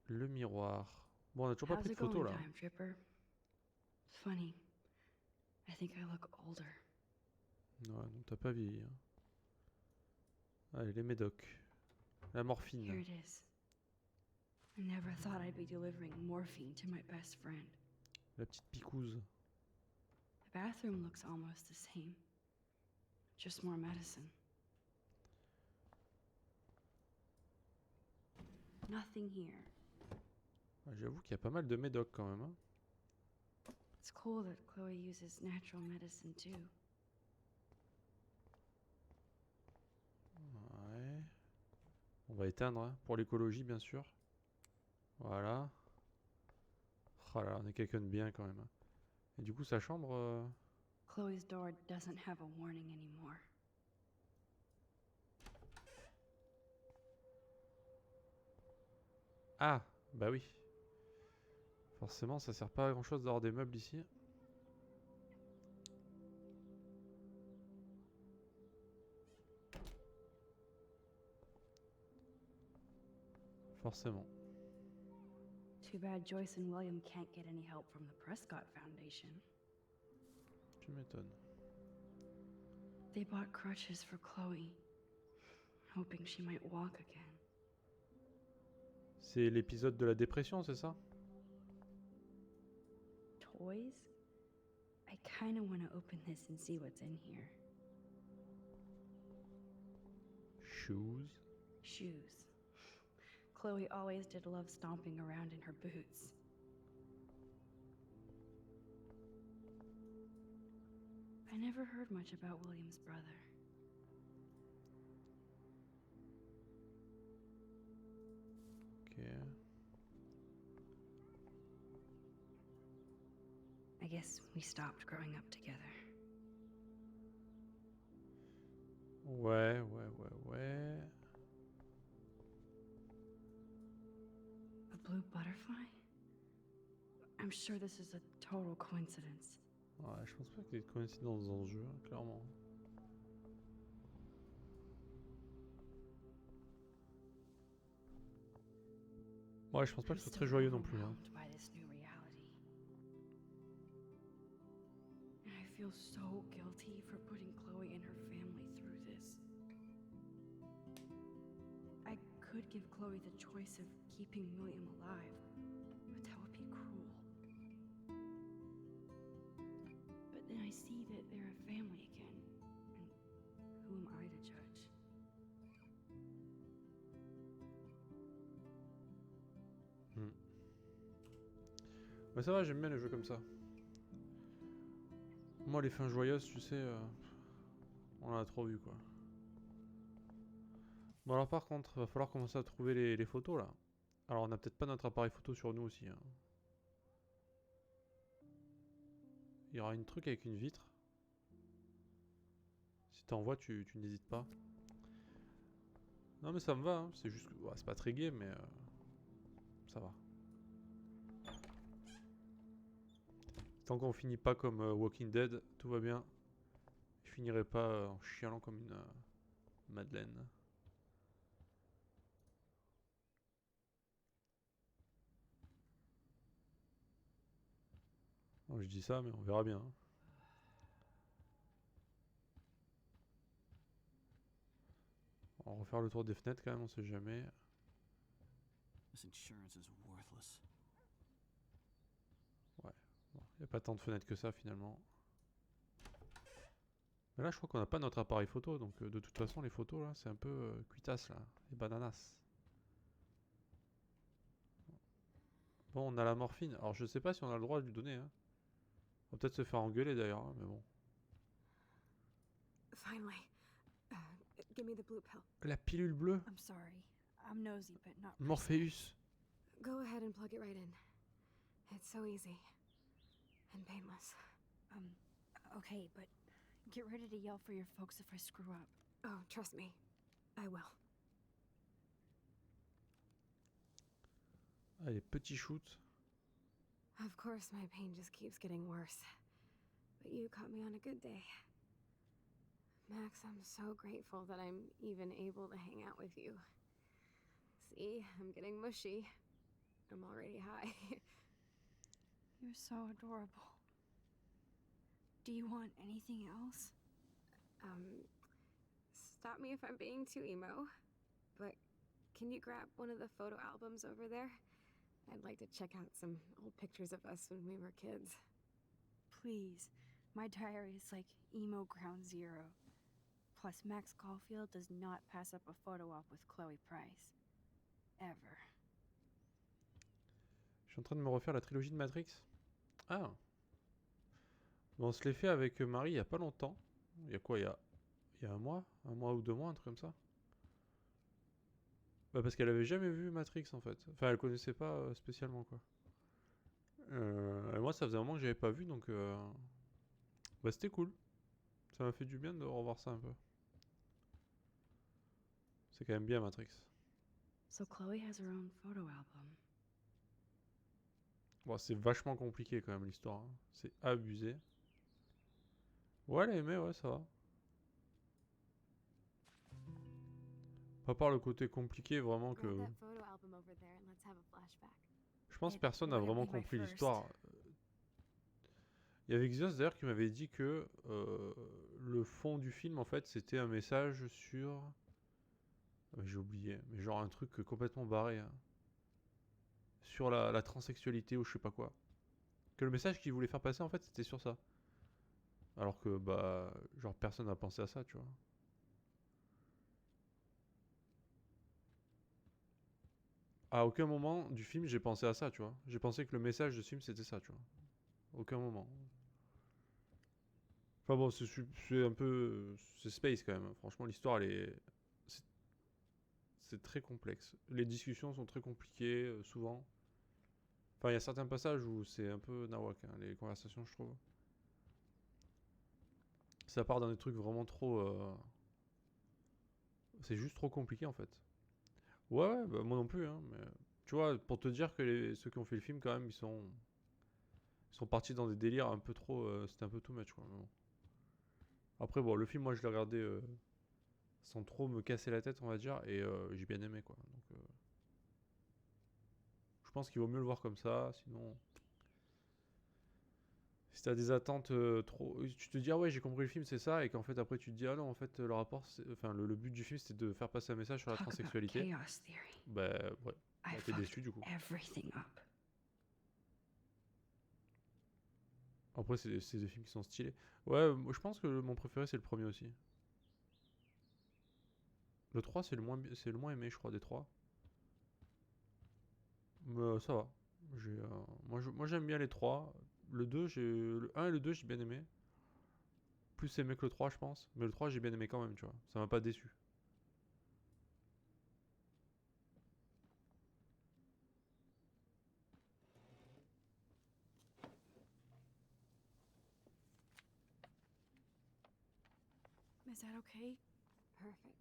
Le miroir. Bon, on a toujours pas pris de photos là. Funny. I think I look older. Ouais, donc t'as pas vieilli. Hein. Allez, les médocs. La morphine. Here it is. I never thought I'd be delivering morphine to my best friend. La petite picouse. The bathroom looks almost the same. Just more medicine. Nothing here. Ouais, j'avoue qu'il y a pas mal de médocs quand même. Hein. It's cool that Chloe uses natural medicine too. Ouais. On va éteindre hein, pour l'écologie bien sûr. Voilà. Oh là, on est quelqu'un de bien quand même. Hein. Et du coup sa chambre... Chloe's door doesn't have a warning anymore. Ah, bah oui. Forcément, ça sert pas à grand chose d'avoir des meubles ici. Forcément. Too bad Joyce and William can't get any help from the Prescott Foundation. Tu m'étonnes. They bought crutches for Chloe, hoping she might walk again. C'est l'épisode de la dépression, c'est ça? Toys? I kinda wanna open this and see what's in here. Shoes? Shoes. Chloe always did love stomping around in her boots. I never heard much about William's brother. Ok. I guess we stopped growing up together. Ouais. A blue butterfly? I'm sure this is a total coincidence. Ouais, je pense pas qu'il y ait de coïncidence dans ce jeu, hein, clairement. Ouais, je pense pas que ce soit très joyeux non plus. Hein. I feel so guilty for putting Chloe and her family through this. I could give Chloe the choice of keeping William alive, but that would be cruel. But then I see that they're a family again, and who am I to judge? Mais ça va, j'aime bien les jeux comme ça. Moi, les fins joyeuses, tu sais, on en a trop vu, quoi. Bon, alors par contre, va falloir commencer à trouver les photos, là. Alors, on a peut-être pas notre appareil photo sur nous aussi. Hein. Il y aura une truc avec une vitre. Si t'en vois, tu n'hésites pas. Non, mais ça me va, hein. C'est juste que... Ouais, c'est pas très gai, mais... ça va. Tant qu'on finit pas comme Walking Dead, tout va bien. Je finirai pas en chialant comme une Madeleine. Bon, je dis ça, mais on verra bien. On va refaire le tour des fenêtres quand même, on sait jamais. This insurance is worthless. Ouais, bon, y a pas tant de fenêtres que ça finalement. Mais là, je crois qu'on n'a pas notre appareil photo, donc de toute façon, les photos là, c'est un peu cuitasse là, les bananas. Bon, on a la morphine. Alors, je sais pas si on a le droit de lui donner. Hein. On va peut-être se faire engueuler d'ailleurs, hein, mais bon. Finally. Give me the blue pill. La pilule bleue. I'm sorry. I'm nosy, but not Morpheus. Go ahead and plug it right in. It's so easy. And painless. Okay, but get ready to yell for your folks if I screw up. Oh, trust me. I will. Allez, petit shoot. Of course, my pain just keeps getting worse. But you caught me on a good day. Max, I'm so grateful that I'm even able to hang out with you. See, I'm getting mushy. I'm already high. You're so adorable. Do you want anything else? Stop me if I'm being too emo, but can you grab one of the photo albums over there? I'd like to check out some old pictures of us when we were kids. Please. My diary is like emo ground zero. Plus, Max Caulfield does not pass up a photo op with Chloe Price. Ever. Je suis en train de me refaire la trilogie de Matrix. Ah. Bon, on se l'est fait avec Marie il y a pas longtemps. Il y a quoi, il y a un mois ou 2 mois, un truc comme ça. Bah parce qu'elle avait jamais vu Matrix en fait. Enfin, elle connaissait pas spécialement quoi. Et moi, ça faisait un moment que j'avais pas vu, donc bah c'était cool. Ça m'a fait du bien de revoir ça un peu. C'est quand même bien Matrix. So Chloe has her own photo album. Bon, c'est vachement compliqué quand même l'histoire. Hein. C'est abusé. Ouais, elle a aimé, ouais, ça va. Pas par le côté compliqué, vraiment que. Grab that photo album over there and let's have a flashback. Je pense que It personne n'a wouldn't vraiment be my compris first. l'histoire. Il y avait Xios d'ailleurs qui m'avait dit que le fond du film en fait c'était un message sur. J'ai oublié, mais genre un truc complètement barré. Hein. Sur la transsexualité ou je sais pas quoi. Que le message qu'il voulait faire passer en fait c'était sur ça. Alors que bah genre personne n'a pensé à ça, tu vois. À aucun moment du film j'ai pensé à ça, tu vois. J'ai pensé que le message de ce film c'était ça, tu vois. Aucun moment. Enfin bon, c'est un peu. C'est space quand même. Hein. Franchement, l'histoire elle est. C'est très complexe. Les discussions sont très compliquées, souvent. Enfin, il y a certains passages où c'est un peu nawak, hein, les conversations, je trouve. Ça part dans des trucs vraiment trop. C'est juste trop compliqué en fait. Ouais, bah, moi non plus, hein, mais tu vois, pour te dire que ceux qui ont fait le film, quand même, ils sont partis dans des délires un peu trop. C'était un peu too much, quoi. Mais bon. Après, bon, le film, moi, je l'ai regardé sans trop me casser la tête, on va dire, et j'ai bien aimé, quoi. Donc, je pense qu'il vaut mieux le voir comme ça, sinon. Si t'as des attentes trop. Tu te dis, ah ouais, j'ai compris le film, c'est ça, et qu'en fait, après, tu te dis, ah non, en fait, le rapport. Enfin, le but du film, c'était de faire passer un message sur la Talk about transsexualité. chaos theory. Bah, ouais. I Bah, t'es fucked déçu, du coup. everything up. Après, c'est des films qui sont stylés. Ouais, moi, je pense que mon préféré, c'est le premier aussi. Le 3, c'est le moins aimé, je crois, des 3. Mais ça va. Moi, j'aime bien les 3. Le 1 et le 2, j'ai bien aimé. Plus aimé que le 3, je pense. Mais le 3, j'ai bien aimé quand même, tu vois. Ça m'a pas déçu. Is that okay? Perfect.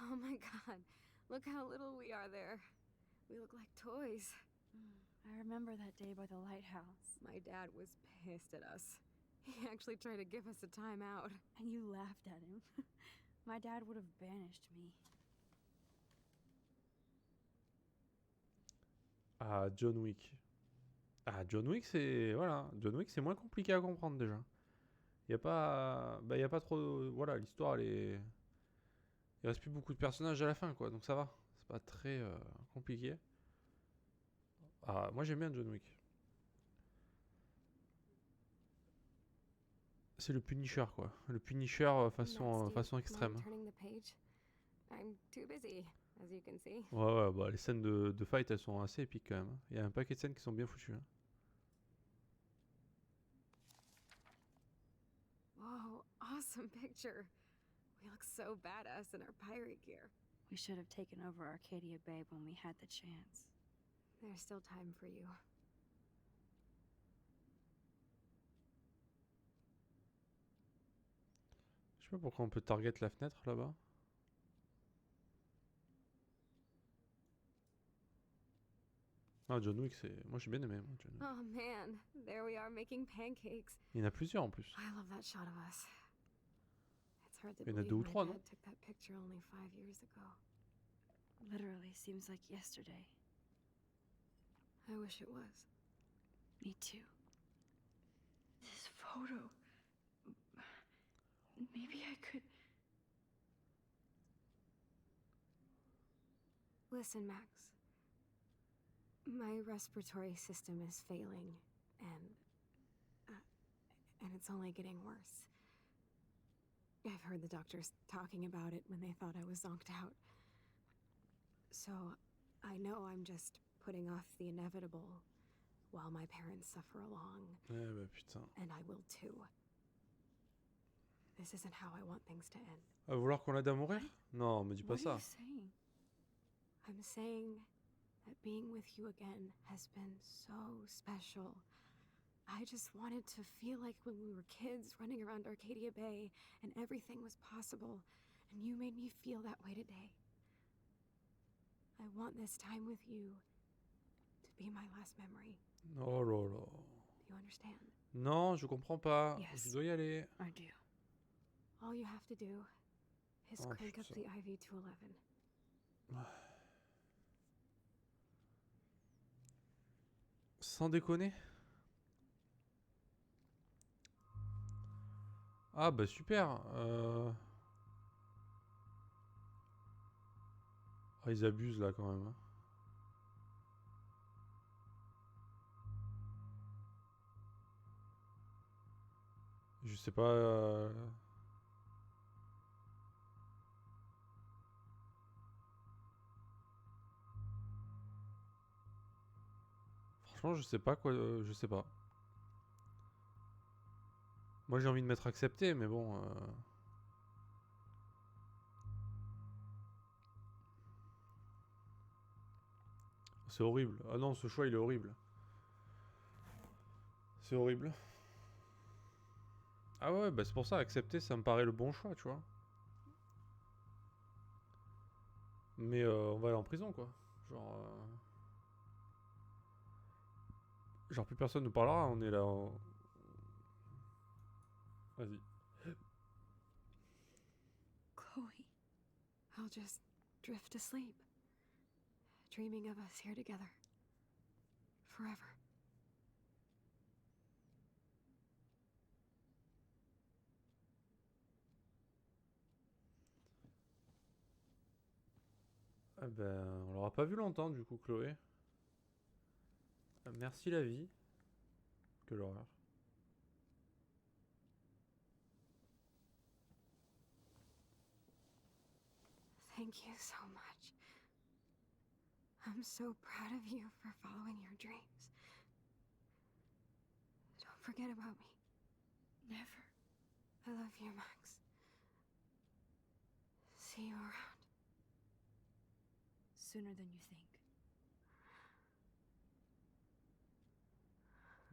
Oh my god, look how little we are there. We look like toys. I remember that day by the lighthouse. My dad was pissed at us. He actually tried to give us a timeout. And you laughed at him. My dad would have banished me. Ah, John Wick. Ah, John Wick, c'est... Voilà. John Wick, c'est moins compliqué à comprendre, déjà. Y a pas... Bah, y a pas trop... Voilà, l'histoire, elle est... Il reste plus beaucoup de personnages à la fin, quoi. Donc ça va. C'est pas très compliqué. Ah, moi, j'aime bien John Wick. C'est le Punisher, quoi. Le Punisher façon extrême. Turning the page. I'm too busy, as you can see. Ouais, bah, les scènes de fight, elles sont assez épiques, quand même. Il y a un paquet de scènes qui sont bien foutues. Hein. Whoa, awesome picture. We look so badass in our pirate gear. We should have taken over Arcadia Bay when we had the chance. There's still time for you. Je sais pas pourquoi on peut target la fenêtre, là-bas. Ah, John Wick, c'est... Moi, j'ai bien aimé, moi, John Wick. Oh man, there we are making pancakes. Il y en a plusieurs, en plus. I love that shot of us. It's hard to Il y en a believe deux ou my trois, non? dad took that picture only 5 years ago. Literally seems like yesterday. I wish it was. Me too. This photo. Maybe I could. Listen, Max. My respiratory system is failing, and it's only getting worse. I've heard the doctors talking about it when they thought I was zonked out. So, I know I'm just putting off the inevitable while my parents suffer along. Eh bah putain. And I will too. This isn't how I want things to end. À vouloir qu'on l'aide à mourir? Non, me dis pas What are ça. you saying? I'm saying that being with you again has been so special. I just wanted to feel like when we were kids running around Arcadia Bay and everything was possible, and you made me feel that way today. I want this time with you to be my last memory. Oh là là. Do you understand? Non, je comprends pas. Yes. Je dois y aller. I do. All you have to do is Oh, crank up putain. the IV to 11. Sans déconner. Ah bah super. Ah, ils abusent là quand même. Hein. Je sais pas. Franchement, je sais pas quoi. Je sais pas. Moi, j'ai envie de m'être accepté, mais bon. C'est horrible. Ah non, ce choix, il est horrible. C'est horrible. Ah ouais, bah c'est pour ça, accepter, ça me paraît le bon choix, tu vois. Mais on va aller en prison, quoi. Genre plus personne nous parlera, on est là. Vas-y. Chloe. I'll just drift asleep, dreaming of us here together. Forever. Eh ben, on l'aura pas vu longtemps, du coup, Chloé. Merci la vie. Que l'horreur. Thank you so much. I'm so proud of you for following your dreams. Don't forget about me. Never. I love you, Max. See you around. Sooner than you think.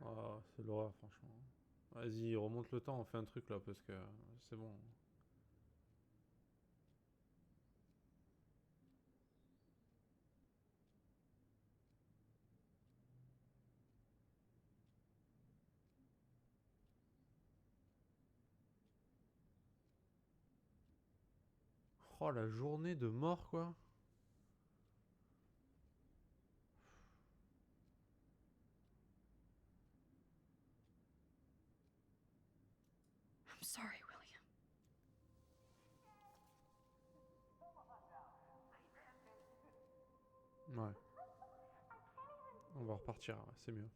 Oh, c'est l'horreur, franchement. Vas-y, remonte le temps, on fait un truc là, parce que c'est bon. Oh, la journée de mort, quoi. I'm sorry, William. Ouais. On va repartir, ouais, c'est mieux.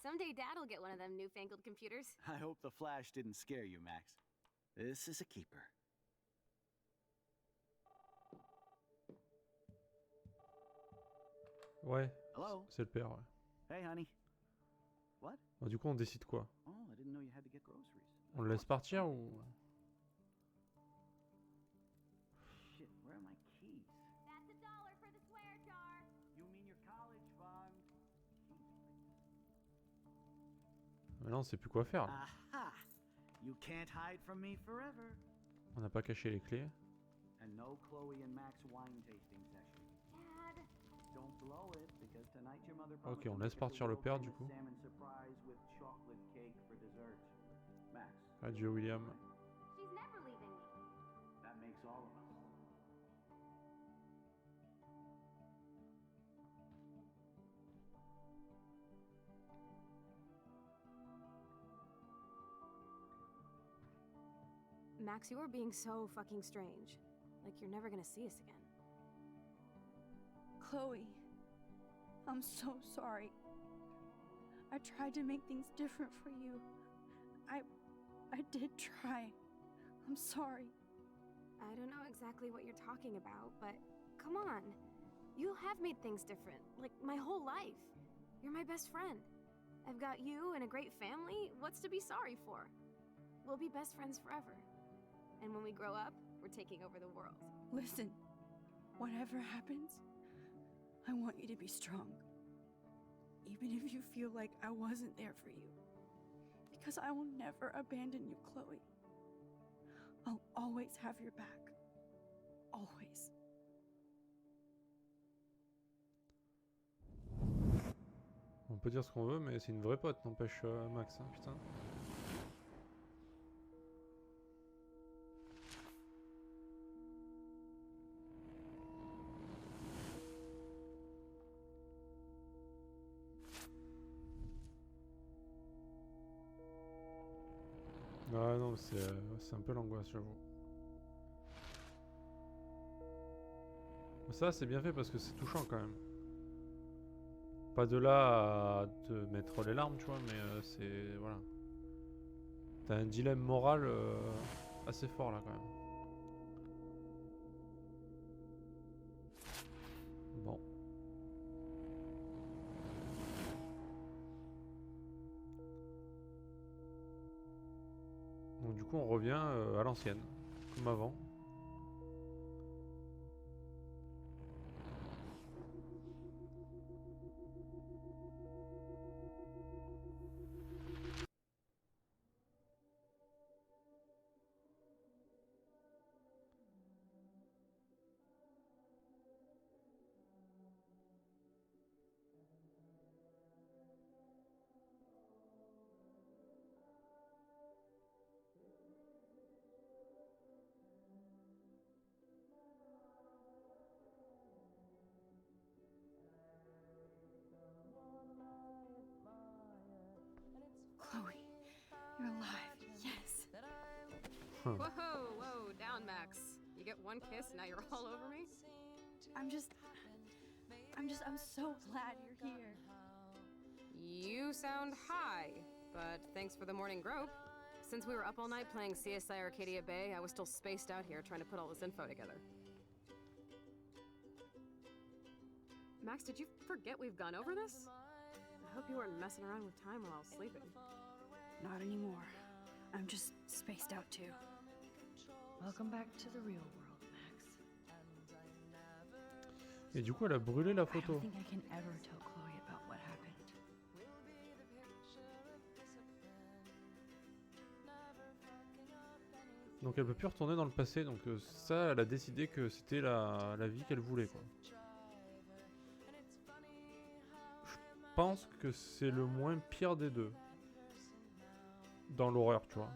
Someday Dad'll get one of them newfangled computers. I hope the flash didn't scare you, Max. This is a keeper. Ouais, Hello? c'est le père, ouais. Hey, honey. What? Bon, du coup, on décide quoi? Oh, I didn't know you had to get groceries. On le laisse partir ou... Shit, where are my keys? That's $1 for the swear jar. You mean your college fund? Maintenant, on sait plus quoi faire, là. Aha! You can't hide from me forever. On n'a pas caché les clés. And no Chloe and Max wine tasting session. Dad. Don't blow it, because tonight your mother Ok, promised on to laisse make us a partir le père, du world coup. famous salmon surprise with chocolate cake for dessert. Max. Adieu, William. She's never leaving me. That makes all of us. Max, you are being so fucking strange. Like you're never gonna see us again. Chloe, I'm so sorry. I tried to make things different for you. I did try. I'm sorry. I don't know exactly what you're talking about, but come on. You have made things different, like my whole life. You're my best friend. I've got you and a great family. What's to be sorry for? We'll be best friends forever. And when we grow up, we're taking over the world. Listen, whatever happens, I want you to be strong. Even if you feel like I wasn't there for you. Because I will never abandon you, Chloe. I'll always have your back. Always. On peut dire ce qu'on veut, mais c'est une vraie pote, n'empêche Max, hein, putain. Ah non, c'est un peu l'angoisse, j'avoue. Ça, c'est bien fait parce que c'est touchant quand même. Pas de là à te mettre les larmes, tu vois, mais c'est... Voilà. T'as un dilemme moral assez fort là quand même. Bon. Donc du coup on revient à l'ancienne, comme avant. Chloe, you're alive. Yes. Whoa, whoa, down, Max. You get one kiss, now you're all over me? I'm so glad you're here. You sound high, but thanks for the morning grope. Since we were up all night playing CSI Arcadia Bay, I was still spaced out here trying to put all this info together. Max, did you forget we've gone over this? I hope you weren't messing around with time while I was sleeping. Not anymore. I'm just spaced out too. Welcome back to the real world, Max. Et du coup elle a brûlé la I photo. don't think I can ever tell Chloe about what happened. Donc elle peut plus retourner dans le passé, donc ça, elle a décidé que c'était la vie qu'elle voulait, quoi. Je pense que c'est le moins pire des deux. Dans l'horreur, tu vois.